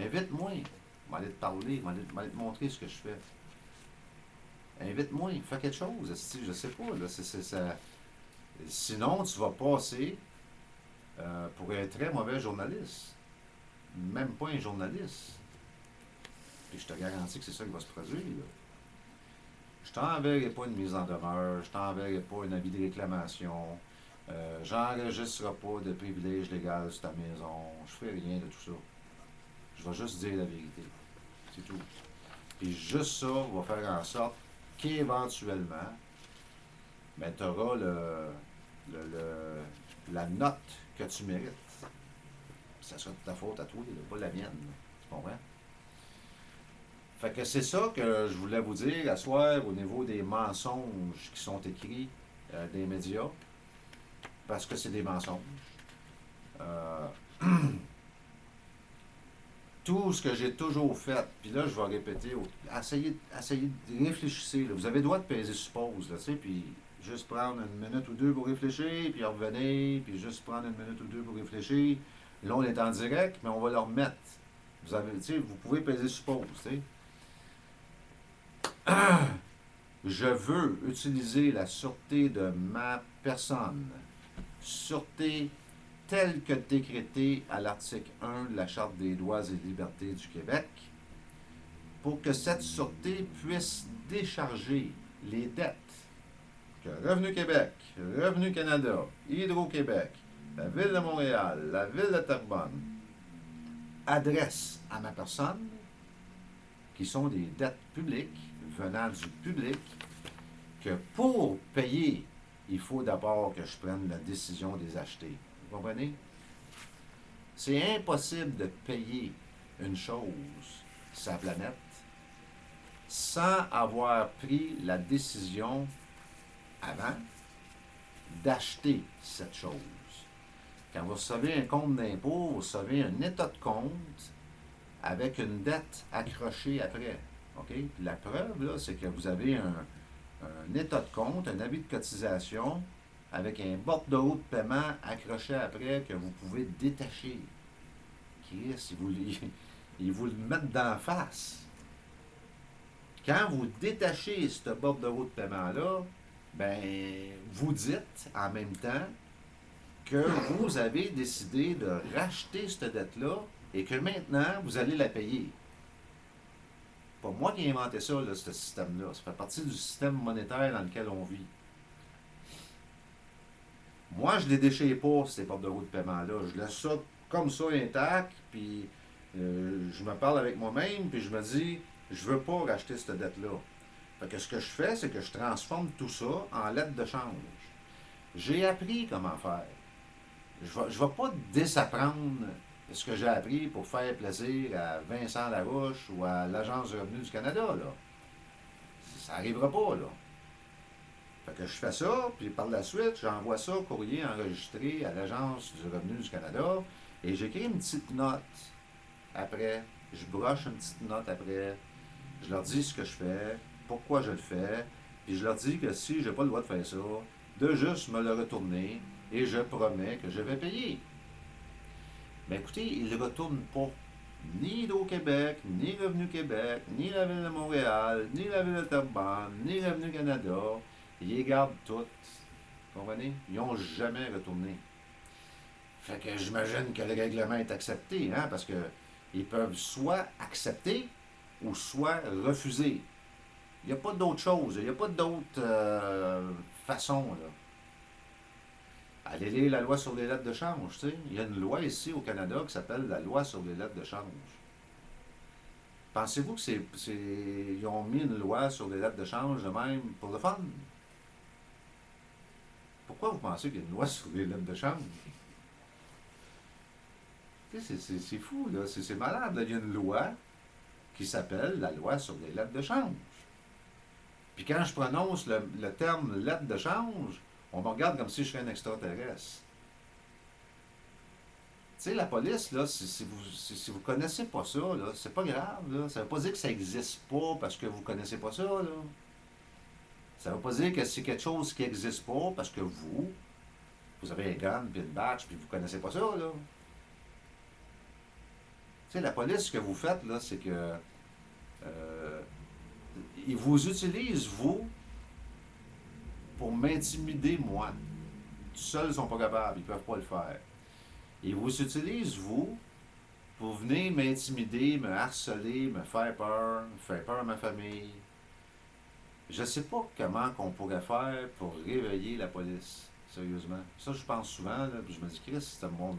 Invite-moi. Je vais aller te parler, je vais aller te montrer ce que je fais. Invite-moi, fais quelque chose. Je sais pas, là. Ça. Sinon, tu vas passer pour un très mauvais journaliste. Même pas un journaliste. Puis je te garantis que c'est ça qui va se produire, là. Je t'enverrai pas une mise en demeure, je t'enverrai pas un avis de réclamation, j'enregistre pas de privilège légal sur ta maison, je fais rien de tout ça. Je vais juste dire la vérité. C'est tout. Puis juste ça va faire en sorte qu'éventuellement, ben, tu auras la note que tu mérites. Ça sera de ta faute à toi, pas la mienne. Tu comprends? Fait que c'est ça que je voulais vous dire à soir au niveau des mensonges qui sont écrits des médias. Parce que c'est des mensonges. Tout ce que j'ai toujours fait, puis là je vais répéter, essayez de réfléchir. Vous avez le droit de peser sur pause, là, puis juste prendre une minute ou deux pour réfléchir, puis revenir, puis juste prendre une minute ou deux pour réfléchir. Là on est en direct, mais on va le remettre. Vous pouvez peser sur pause, t'sais. Je veux utiliser la sûreté de ma personne, sûreté telle que décrétée à l'article 1 de la Charte des droits et libertés du Québec, pour que cette sûreté puisse décharger les dettes que Revenu Québec, Revenu Canada, Hydro-Québec, la Ville de Montréal, la Ville de Terrebonne adressent à ma personne, qui sont des dettes publiques venant du public, que pour payer, il faut d'abord que je prenne la décision de les acheter. Vous comprenez? C'est impossible de payer une chose sur la planète sans avoir pris la décision avant d'acheter cette chose. Quand vous recevez un compte d'impôt, vous recevez un état de compte avec une dette accrochée après. OK? Puis la preuve, là, c'est que vous avez un état de compte, un avis de cotisation avec un bordereau de paiement accroché après que vous pouvez détacher. Chris, ils vous le mettent d'en face. Quand vous détachez ce bordereau de paiement-là, ben, vous dites en même temps que vous avez décidé de racheter cette dette-là et que maintenant, vous allez la payer. C'est pas moi qui ai inventé ça, là, ce système-là. Ça fait partie du système monétaire dans lequel on vit. Moi, je ne les déchire pas, ces bordereaux de paiement-là. Je laisse ça comme ça intact, puis je me parle avec moi-même, puis je me dis, je veux pas racheter cette dette-là. Fait que ce que je fais, c'est que je transforme tout ça en lettre de change. J'ai appris comment faire. Je vais pas désapprendre ce que j'ai appris pour faire plaisir à Vincent Larouche ou à l'Agence du revenu du Canada, là. Ça n'arrivera pas, là. Fait que je fais ça, puis par la suite, j'envoie ça courrier enregistré à l'Agence du revenu du Canada et j'écris une petite note après. Je broche une petite note après. Je leur dis ce que je fais, pourquoi je le fais, puis je leur dis que si je n'ai pas le droit de faire ça, de juste me le retourner et je promets que je vais payer. Mais écoutez, ils ne retournent pas. Ni Hydro-Québec, ni Revenu Québec, ni la Ville de Montréal, ni la Ville de Terrebonne, ni Revenu Canada. Ils les gardent toutes. Vous comprenez? Ils n'ont jamais retourné. Fait que j'imagine que le règlement est accepté, hein, parce que ils peuvent soit accepter ou soit refuser. Il n'y a pas d'autre chose, il n'y a pas d'autre façon, là. Allez lire la loi sur les lettres de change, tu sais. Il y a une loi ici au Canada qui s'appelle la loi sur les lettres de change. Pensez-vous que ils ont mis une loi sur les lettres de change de même pour le fun? Pourquoi vous pensez qu'il y a une loi sur les lettres de change? C'est fou, là. C'est malade, là. Il y a une loi qui s'appelle la loi sur les lettres de change. Puis quand je prononce le terme lettre de change, on me regarde comme si je serais un extraterrestre. Tu sais, la police, là, si vous connaissez pas ça, là, c'est pas grave, là. Ça veut pas dire que ça existe pas parce que vous connaissez pas ça, là. Ça veut pas dire que c'est quelque chose qui existe pas parce que vous avez un gun puis une badge puis vous connaissez pas ça, là. Tu sais, la police, ce que vous faites, là, c'est que ils vous utilisent, vous, pour m'intimider, moi. Tout seuls, ils sont pas capables, ils peuvent pas le faire. Ils vous utilisent, vous, pour venir m'intimider, me harceler, me faire peur à ma famille. Je sais pas comment qu'on pourrait faire pour réveiller la police, sérieusement. Ça, je pense souvent, là, puis je me dis, Chris, c'est un monde,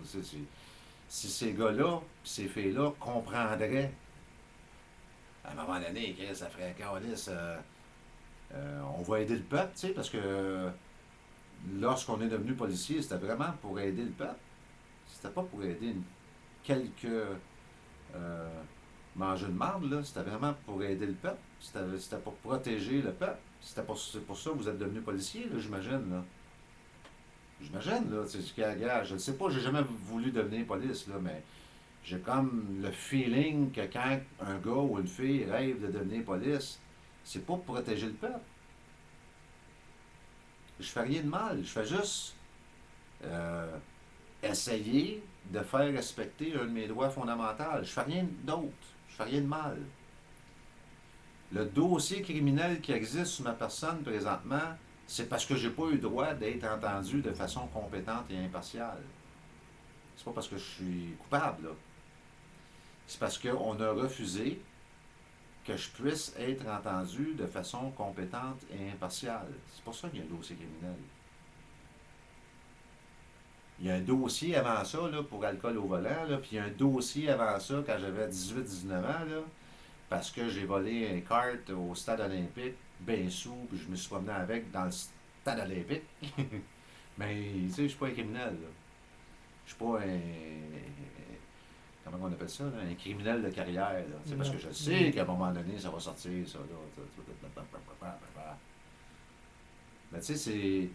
si ces gars-là, puis ces filles-là comprendraient, à un moment donné, Chris, ça ferait calice, on va aider le peuple, tu sais, parce que lorsqu'on est devenu policier, c'était vraiment pour aider le peuple. C'était pas pour aider quelques mangeux de marde, là. C'était vraiment pour aider le peuple. C'était pour protéger le peuple. C'est pour ça que vous êtes devenu policier, là, j'imagine, là. J'imagine, là. Je ne sais pas, j'ai jamais voulu devenir police, là, mais j'ai comme le feeling que quand un gars ou une fille rêve de devenir police, c'est pas pour protéger le peuple. Je fais rien de mal. Je fais juste essayer de faire respecter un de mes droits fondamentaux. Je fais rien d'autre. Je fais rien de mal. Le dossier criminel qui existe sur ma personne présentement, c'est parce que j'ai pas eu le droit d'être entendu de façon compétente et impartiale. C'est pas parce que je suis coupable, là. C'est parce qu'on a refusé que je puisse être entendu de façon compétente et impartiale. C'est pour ça qu'il y a un dossier criminel. Il y a un dossier avant ça là, pour alcool au volant, là, puis il y a un dossier avant ça quand j'avais 18-19 ans, là, parce que j'ai volé un kart au stade olympique, ben sous, puis je me suis promené avec dans le stade olympique. Mais, tu sais, je suis pas un criminel, là. Je suis pas un... Comment on appelle ça, là? Un criminel de carrière, là. Tu sais, parce que je sais qu'à un moment donné, ça va sortir, ça, là. Mais tu sais, c'est...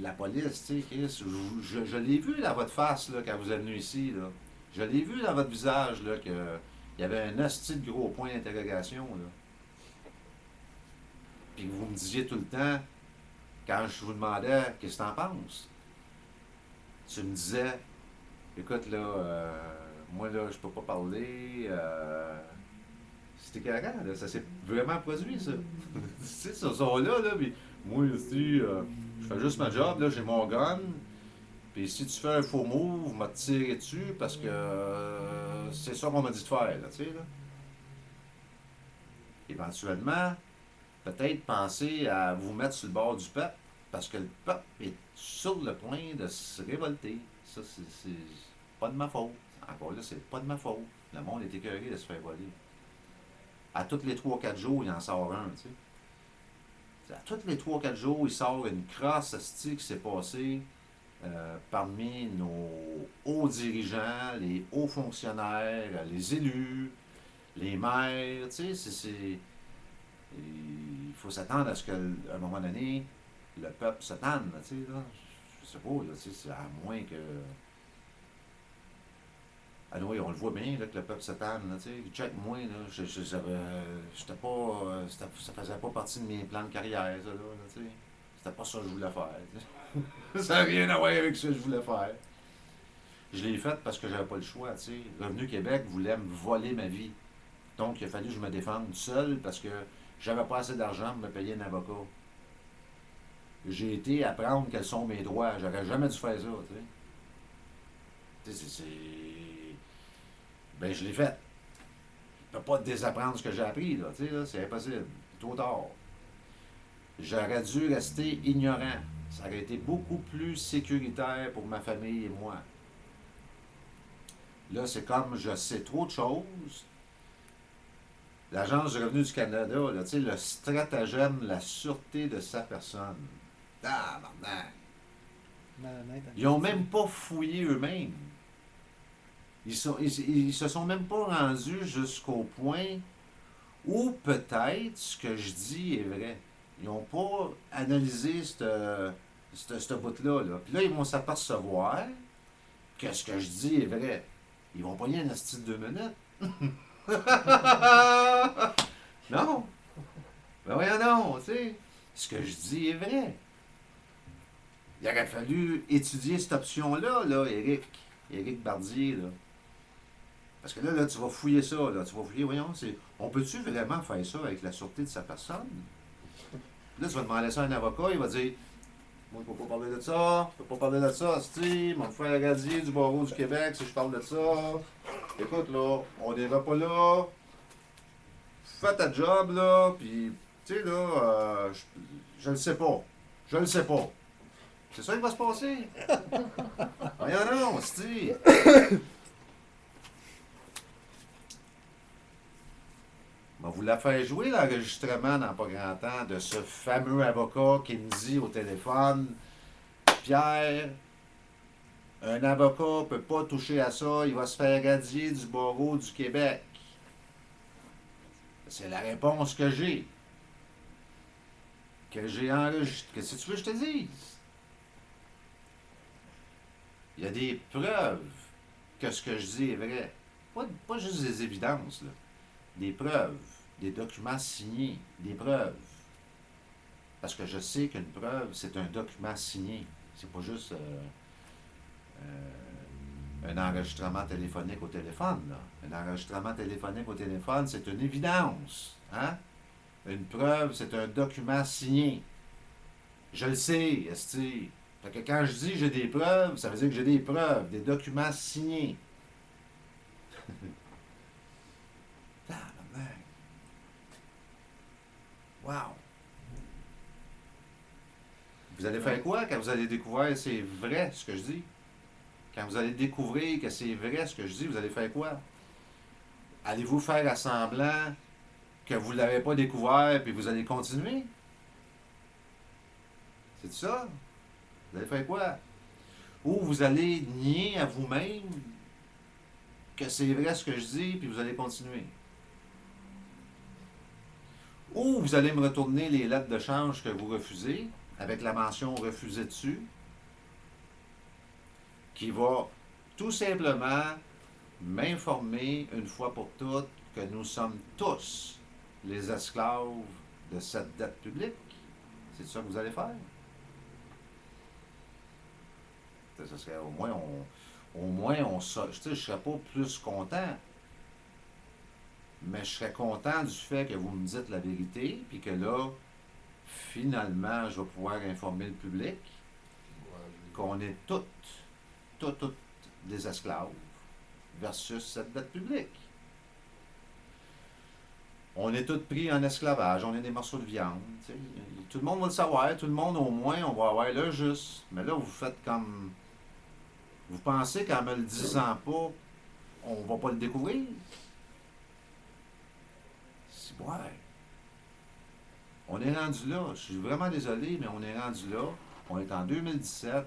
La police, tu sais, Chris, je l'ai vu dans votre face, là, quand vous êtes venu ici, là. Je l'ai vu dans votre visage, là, que... Il y avait un hostie de gros point d'interrogation, là. Puis que vous me disiez tout le temps, quand je vous demandais qu'est-ce que t'en penses, tu me disais, écoute, là, moi, là, je peux pas parler, c'était carré, là, ça s'est vraiment produit, ça. Tu sais, ce son-là, là, puis moi, aussi, je fais juste ma job, là, j'ai mon gun, puis si tu fais un faux move, m'a tiré dessus parce que c'est ça qu'on m'a dit de faire, là, tu sais, là. Éventuellement, peut-être penser à vous mettre sur le bord du peuple, parce que le peuple est sur le point de se révolter. Ça, c'est pas de ma faute. Encore là, c'est pas de ma faute. Le monde est écœuré de se faire voler. À tous les 3-4 jours, il en sort un, tu sais. À tous les 3-4 jours, il sort une crosse hostie qui s'est passée parmi nos hauts dirigeants, les hauts fonctionnaires, les élus, les maires, tu sais, il faut s'attendre à ce qu'à un moment donné, le peuple se tanne, tu sais, là. Je sais pas, là, tu sais, c'est à moins que... Ah oui, on le voit bien, là, que le peuple se tanne, là, tu sais. Check-moi, là, j'étais pas... ça faisait pas partie de mes plans de carrière, ça, là, tu sais. C'était pas ça que je voulais faire, tu sais. Ça n'a rien à voir avec ce que je voulais faire. Je l'ai fait parce que j'avais pas le choix, tu sais. Revenu Québec voulait me voler ma vie. Donc, il a fallu que je me défende seul parce que j'avais pas assez d'argent pour me payer un avocat. J'ai été apprendre quels sont mes droits. J'aurais jamais dû faire ça, tu sais. Ben, je l'ai fait. Je peux pas désapprendre ce que j'ai appris, là, tu sais, là, c'est impossible. Trop tard. J'aurais dû rester ignorant. Ça aurait été beaucoup plus sécuritaire pour ma famille et moi. Là, c'est comme je sais trop de choses. L'Agence du revenu du Canada, là, tu sais, le stratagème, la sûreté de sa personne. Ah, bordel. Ils n'ont même pas fouillé eux-mêmes. Ils se sont même pas rendus jusqu'au point où peut-être ce que je dis est vrai. Ils n'ont pas analysé ce bout-là. Là. Puis là, ils vont s'apercevoir que ce que je dis est vrai. Ils vont pogner un asti de 2 minutes. Non. Ben voyons non, tu sais. Ce que je dis est vrai. Il aurait fallu étudier cette option-là, là, Éric Bardier, là. Parce que là, tu vas fouiller ça, là. Tu vas fouiller, voyons, on peut-tu vraiment faire ça avec la sûreté de sa personne? Là, tu vas demander ça à un avocat, il va dire, moi, je peux pas parler de ça, je peux pas parler de ça, Steve, mon frère Radier du barreau du Québec, si je parle de ça. Écoute, là, on n'ira pas là. Fais ta job, là, puis, tu sais, là, je le sais pas. Je le sais pas. C'est ça qui va se passer. Voyons non, Steve. On vous la faire jouer l'enregistrement dans pas grand temps de ce fameux avocat qui me dit au téléphone, Pierre, un avocat ne peut pas toucher à ça, il va se faire radier du barreau du Québec. C'est la réponse que j'ai. Que j'ai enregistrée. Qu'est-ce que tu veux que je te dise? Il y a des preuves que ce que je dis est vrai. Pas juste des évidences, là. Des preuves, des documents signés, des preuves. Parce que je sais qu'une preuve, c'est un document signé. C'est pas juste un enregistrement téléphonique au téléphone, là. Un enregistrement téléphonique au téléphone, c'est une évidence. Hein? Une preuve, c'est un document signé. Je le sais, esti. Fait que quand je dis j'ai des preuves, ça veut dire que j'ai des preuves, des documents signés. Wow! Vous allez faire quoi quand vous allez découvrir c'est vrai ce que je dis? Quand vous allez découvrir que c'est vrai ce que je dis, vous allez faire quoi? Allez-vous faire à semblant que vous ne l'avez pas découvert puis vous allez continuer? C'est ça? Vous allez faire quoi? Ou vous allez nier à vous-même que c'est vrai ce que je dis puis vous allez continuer? Ou vous allez me retourner les lettres de change que vous refusez, avec la mention refusée dessus, qui va tout simplement m'informer une fois pour toutes que nous sommes tous les esclaves de cette dette publique. C'est ça que vous allez faire? Ça serait au moins je ne serais pas plus content. Mais je serais content du fait que vous me dites la vérité, puis que là, finalement, je vais pouvoir informer le public qu'on est toutes des esclaves versus cette dette publique. On est tous pris en esclavage, on est des morceaux de viande. T'sais. Tout le monde va le savoir, tout le monde au moins, on va avoir le juste. Mais là, vous faites comme... Vous pensez qu'en me le disant pas, on va pas le découvrir? C'est ouais. On est rendu là. Je suis vraiment désolé, mais on est rendu là. On est en 2017.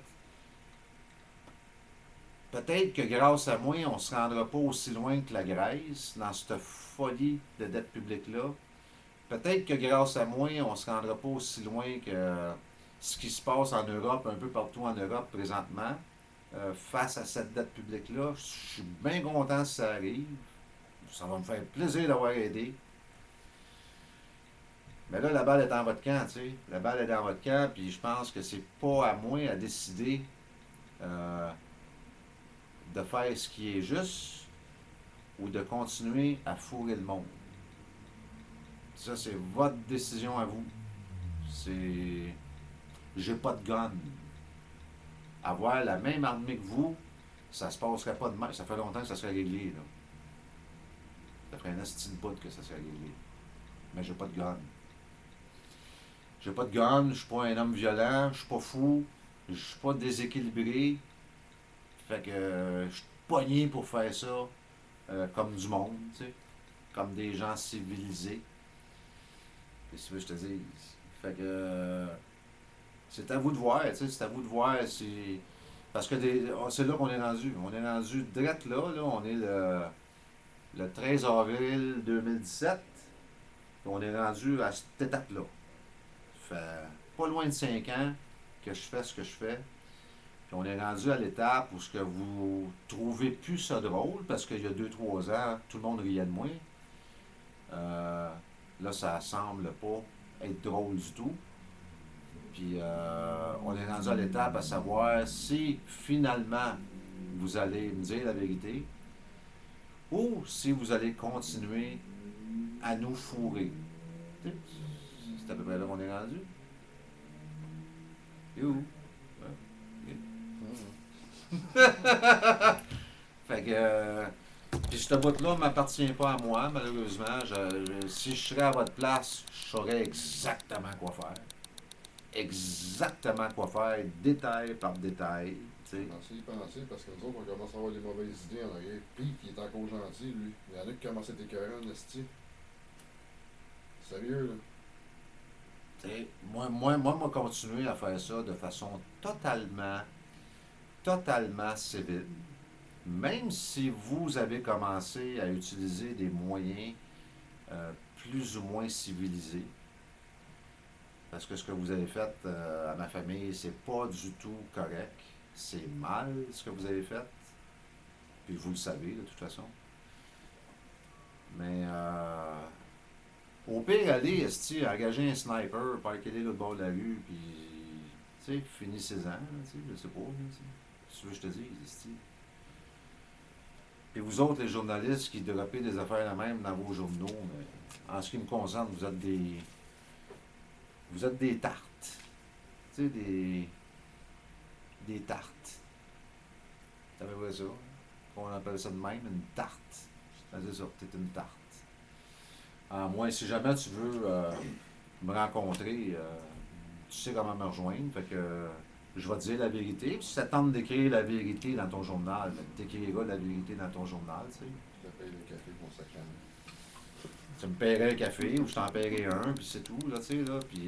Peut-être que grâce à moi, on ne se rendra pas aussi loin que la Grèce dans cette folie de dette publique-là. Peut-être que grâce à moi, on ne se rendra pas aussi loin que ce qui se passe en Europe, un peu partout en Europe présentement, face à cette dette publique-là. Je suis bien content si ça arrive. Ça va me faire plaisir d'avoir aidé. Mais là, la balle est dans votre camp, tu sais. La balle est dans votre camp, puis je pense que c'est pas à moi à décider de faire ce qui est juste ou de continuer à fourrer le monde. Ça, c'est votre décision à vous. C'est... J'ai pas de gun. Avoir la même armée que vous, ça se passerait pas de mal. Ça fait longtemps que ça serait réglé, là. Ça ferait un esti de bout que ça serait réglé. Mais j'ai pas de gun. J'ai pas de gun, je suis pas un homme violent, je suis pas fou, je suis pas déséquilibré. Fait que je suis pogné pour faire ça comme du monde, tu sais. Comme des gens civilisés. Qu'est-ce que tu veux que je te dise? Fait que c'est à vous de voir, tu sais, c'est à vous de voir si. Parce que c'est là qu'on est rendu. On est rendu direct là, on est le 13 avril 2017. On est rendu à cette étape-là. Ça fait pas loin de 5 ans que je fais ce que je fais. Puis on est rendu à l'étape où ce que vous trouvez plus ça drôle, parce qu'il y a 2-3 ans, tout le monde riait de moi. Là, ça semble pas être drôle du tout. Puis on est rendu à l'étape à savoir si finalement vous allez me dire la vérité ou si vous allez continuer à nous fourrer. C'est à peu près là qu'on est rendu. Et où? Fait que. Puis ce bout-là ne m'appartient pas à moi, malheureusement. Si je serais à votre place, je saurais exactement quoi faire. Exactement quoi faire, détail par détail. Pensez, parce que nous autres, on commence à avoir des mauvaises idées en arrière. Puis, il est encore gentil, lui. Il y en a qui commencent à être écœurants, en esti. Sérieux, là. T'sais, moi, continuer à faire ça de façon totalement civile. Même si vous avez commencé à utiliser des moyens plus ou moins civilisés, parce que ce que vous avez fait à ma famille, c'est pas du tout correct. C'est mal ce que vous avez fait. Puis vous le savez de toute façon. Mais au pire, allez, engager un sniper, parquez-les l'autre bord de la rue, puis tu sais, finissez-en, je sais pas, si tu veux que je te dise, esti. Puis vous autres, les journalistes qui droppez des affaires la même dans vos journaux, mais en ce qui me concerne, vous êtes des tartes. Tu sais, des tartes. Ça veut dire ça? On appelle ça de même, une tarte. C'est ça, t'es une tarte. Moi, si jamais tu veux me rencontrer, tu sais comment me rejoindre. Fait que je vais te dire la vérité. Puis si ça tente d'écrire la vérité dans ton journal, ben, tu écriras la vérité dans ton journal, tu sais. Je te paye le café pour sacrément. Tu me paierais un café ou je t'en paierais un, puis c'est tout, là, tu sais, là. Puis,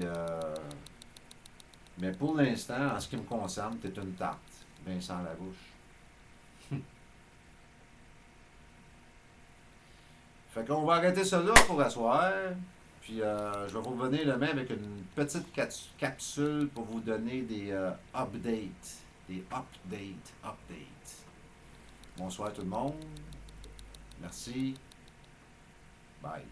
mais pour l'instant, en ce qui me concerne, t'es une tarte. Vincent Larouche. Fait qu'on va arrêter ça là pour asseoir. Puis je vais vous revenir demain avec une petite capsule pour vous donner des updates. Des updates. Bonsoir tout le monde. Merci. Bye.